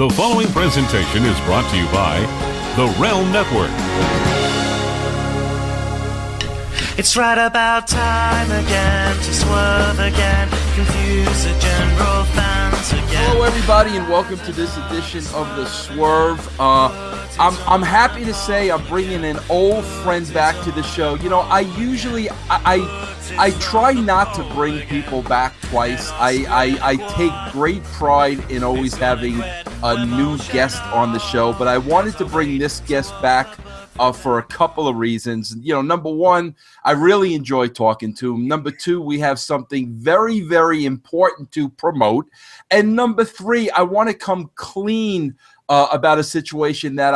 The following presentation is brought to you by the Rey Network. It's right about time again to swerve again, confuse the general fans again. Hello, everybody, and welcome to this edition of the Swerve. I'm happy to say I'm bringing an old friend back to the show. You know, I try not to bring people back twice. I take great pride in always having a new guest on the show, but I wanted to bring this guest back for a couple of reasons. You know, number one, I really enjoy talking to him. Number two, we have something very, very important to promote. And number three, I want to come clean about a situation that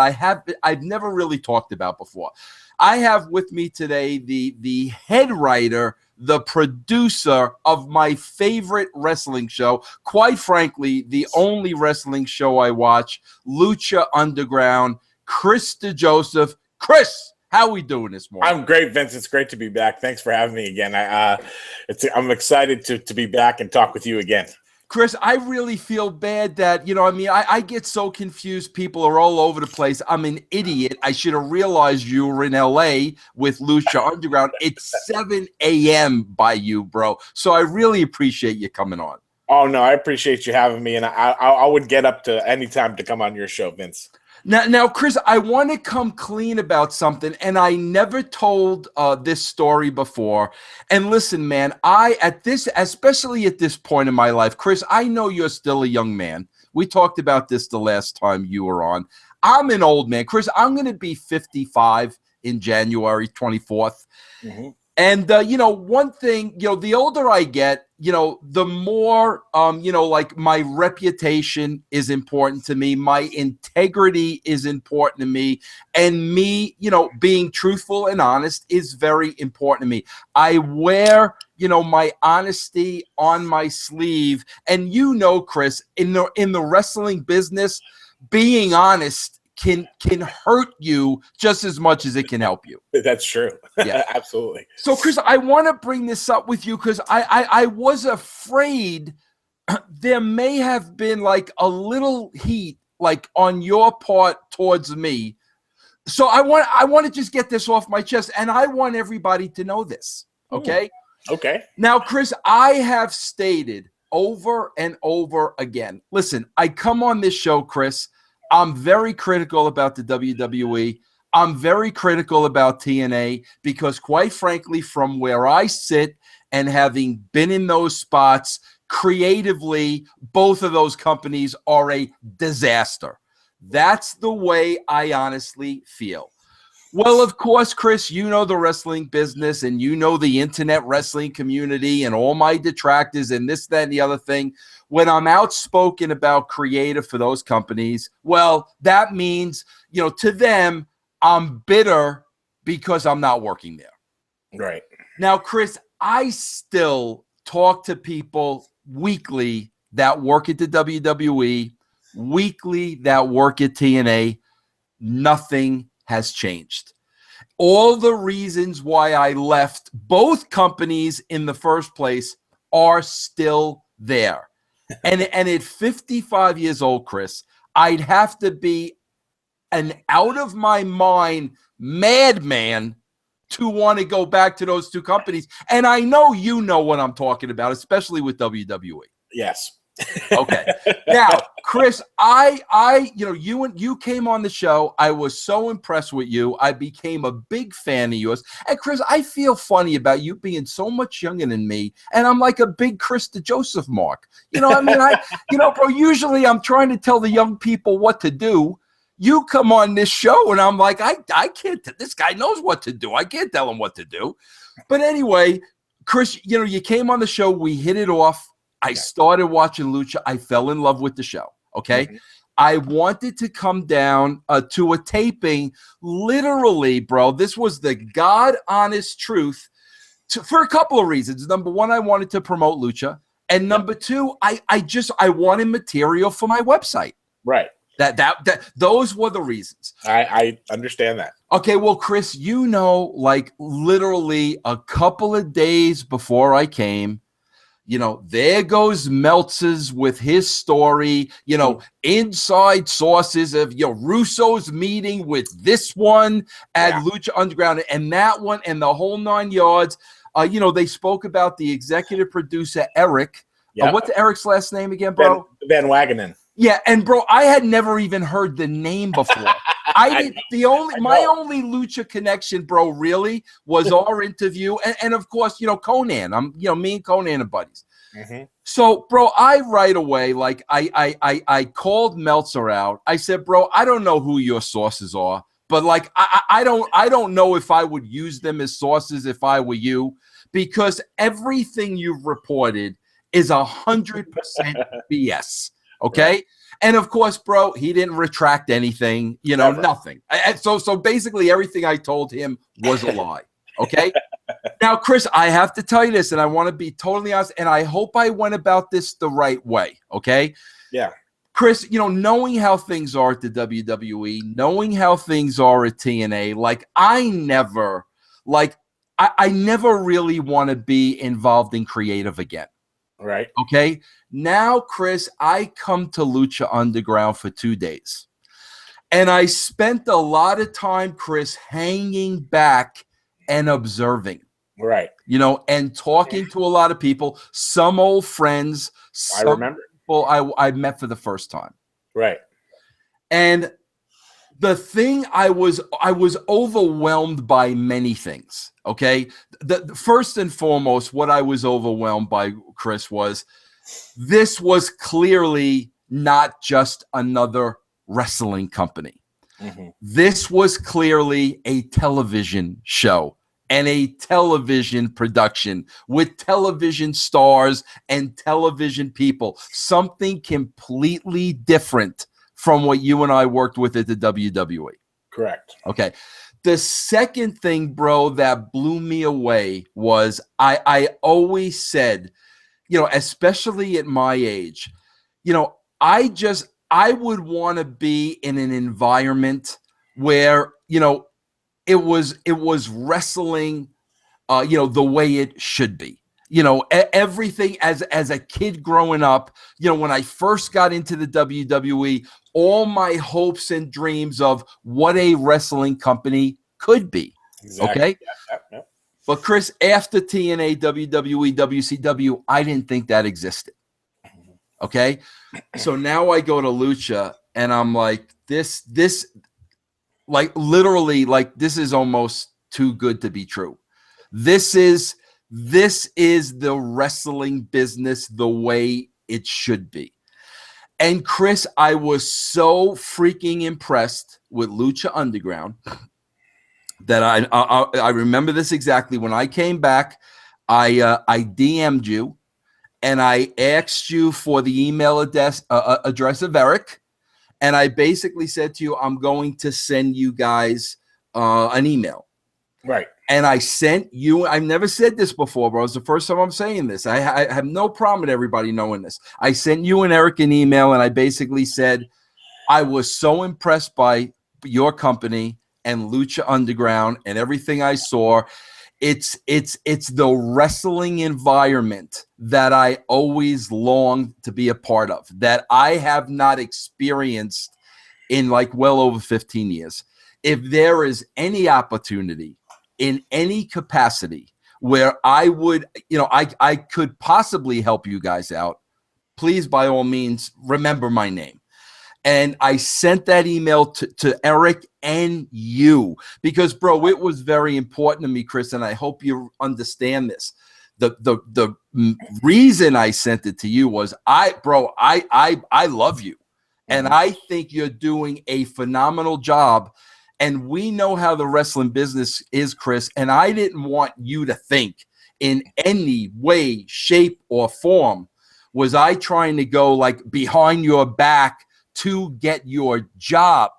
I've never really talked about before. I have with me today the head writer, the producer of my favorite wrestling show, quite frankly, the only wrestling show I watch, Lucha Underground, Chris DeJoseph. Chris, how are we doing this morning? I'm great, Vince. It's great to be back. Thanks for having me again. I'm excited to be back and talk with you again. Chris, I really feel bad that, I get so confused. People are all over the place. I'm an idiot. I should have realized you were in L.A. with Lucha Underground. It's 7 a.m. by you, bro. So I really appreciate you coming on. Oh, no, I appreciate you having me, and I would get up to any time to come on your show, Vince. Now, Chris, I want to come clean about something, and I never told this story before. And listen, man, especially at this point in my life, Chris, I know you're still a young man. We talked about this the last time you were on. I'm an old man. Chris, I'm going to be 55 in January 24th. Mm-hmm. And, one thing, the older I get, the more, like my reputation is important to me. My integrity is important to me. And me, being truthful and honest is very important to me. I wear, my honesty on my sleeve. And Chris, in the wrestling business, being honest can hurt you just as much as it can help you. That's true. Yeah, absolutely. So, Chris, I want to bring this up with you because I was afraid there may have been like a little heat like on your part towards me. So I want to just get this off my chest, and I want everybody to know this. Okay? Okay. Now, Chris, I have stated over and over again. Listen, I come on this show, Chris. I'm very critical about the WWE. I'm very critical about TNA because, quite frankly, from where I sit and having been in those spots, creatively, both of those companies are a disaster. That's the way I honestly feel. Well, of course, Chris, you know the wrestling business and you know the internet wrestling community and all my detractors and this, that, and the other thing. When I'm outspoken about creative for those companies, well, that means, to them, I'm bitter because I'm not working there. Right. Now, Chris, I still talk to people weekly that work at the WWE, weekly that work at TNA. Nothing has changed. All the reasons why I left both companies in the first place are still there. And at 55 years old, Chris, I'd have to be an out of my mind madman to want to go back to those two companies. And I know you know what I'm talking about, especially with WWE. Yes. Okay. Now, Chris, you came on the show. I was so impressed with you. I became a big fan of yours. And Chris, I feel funny about you being so much younger than me. And I'm like a big Chris DeJoseph mark. Bro, usually I'm trying to tell the young people what to do. You come on this show and I'm like, I can't, this guy knows what to do. I can't tell him what to do. But anyway, Chris, you came on the show. We hit it off. I started watching Lucha. I fell in love with the show, okay? Mm-hmm. I wanted to come down to a taping. Literally, bro, this was the God-honest truth for a couple of reasons. Number one, I wanted to promote Lucha. And number two, I wanted material for my website. Right. Those were the reasons. I understand that. Okay, well, Chris, like literally a couple of days before I came, there goes Meltzer's with his story, inside sources of Russo's meeting with this one at Lucha Underground and that one and the whole 9 yards. They spoke about the executive producer, Eric. What's Eric's last name again, bro? Van Wagenen. Yeah, and bro, I had never even heard the name before. My only Lucha connection, bro, really was our interview, and of course, Conan. Me and Conan are buddies. Mm-hmm. So, bro, I right away, like, I called Meltzer out. I said, bro, I don't know who your sources are, but like, I don't know if I would use them as sources if I were you, because everything you've reported is 100% BS. Okay. And of course, bro, he didn't retract anything, nothing. So basically everything I told him was a lie. Okay. Now, Chris, I have to tell you this, and I want to be totally honest, and I hope I went about this the right way. Okay. Yeah. Chris, knowing how things are at the WWE, knowing how things are at TNA, like I never really want to be involved in creative again. Right. Okay. Now, Chris, I come to Lucha Underground for 2 days. And I spent a lot of time, Chris, hanging back and observing. Right. And talking to a lot of people, some old friends, some I remember people I met for the first time. Right. And the thing I was overwhelmed by many things. Okay. The first and foremost, what I was overwhelmed by, Chris, was this was clearly not just another wrestling company. Mm-hmm. This was clearly a television show and a television production with television stars and television people. Something completely different from what you and I worked with at the WWE. Correct. Okay. The second thing, bro, that blew me away was I always said, especially at my age, I would want to be in an environment where, it was wrestling, the way it should be. Everything as a kid growing up, when I first got into the WWE, all my hopes and dreams of what a wrestling company could be. Exactly. Okay. Yeah. But Chris, after TNA, WWE, WCW, I didn't think that existed. Okay. So now I go to Lucha and I'm like, this, like literally, like this is almost too good to be true. This is the wrestling business the way it should be. And Chris, I was so freaking impressed with Lucha Underground that I remember this exactly. When I came back, I DM'd you and I asked you for the email address of Eric. And I basically said to you, I'm going to send you guys an email. Right. And I sent you, I've never said this before, bro. It's the first time I'm saying this. I have no problem with everybody knowing this. I sent you and Eric an email, and I basically said, I was so impressed by your company and Lucha Underground and everything I saw. It's the wrestling environment that I always longed to be a part of, that I have not experienced in like well over 15 years. If there is any opportunity in any capacity where I would, I could possibly help you guys out, please, by all means, remember my name. And I sent that email to Eric and you because, bro, it was very important to me, Chris, and I hope you understand this. The reason I sent it to you was I love you, and I think you're doing a phenomenal job. And we know how the wrestling business is, Chris, and I didn't want you to think in any way, shape, or form was I trying to go like behind your back to get your job.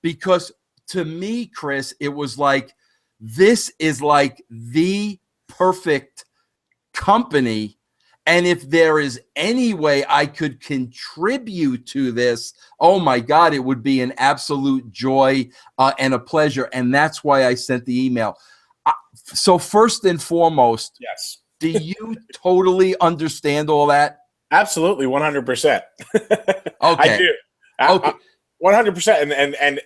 Because to me, Chris, it was like, this is like the perfect company. And if there is any way I could contribute to this, oh my God, it would be an absolute joy and a pleasure. And that's why I sent the email. So first and foremost, yes, Do you totally understand all that? Absolutely, 100%. Okay. I do. Okay. 100%. And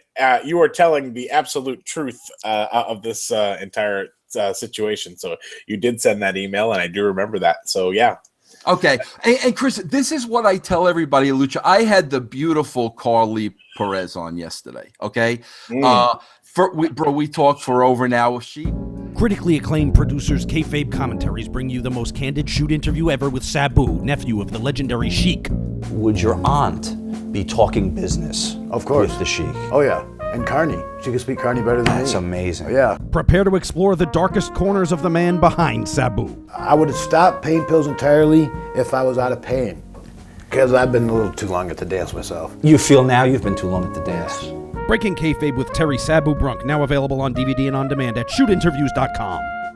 you are telling the absolute truth of this entire situation. So you did send that email, and I do remember that. So, yeah. Okay. And Chris, this is what I tell everybody, Lucha. I had the beautiful Carly Perez on yesterday, okay? We talked for over an hour. Critically acclaimed producers Kayfabe Commentaries bring you the most candid shoot interview ever with Sabu, nephew of the legendary Sheik. Would your aunt be talking business Of course. with the Sheik? Oh, yeah. And Carney. She can speak Carney better than me. That's amazing. Yeah. Prepare to explore the darkest corners of the man behind Sabu. I would have stopped pain pills entirely if I was out of pain. Because I've been a little too long at the dance myself. You feel now you've been too long at the dance? Breaking Kayfabe with Terry Sabu Brunk, now available on DVD and on demand at shootinterviews.com.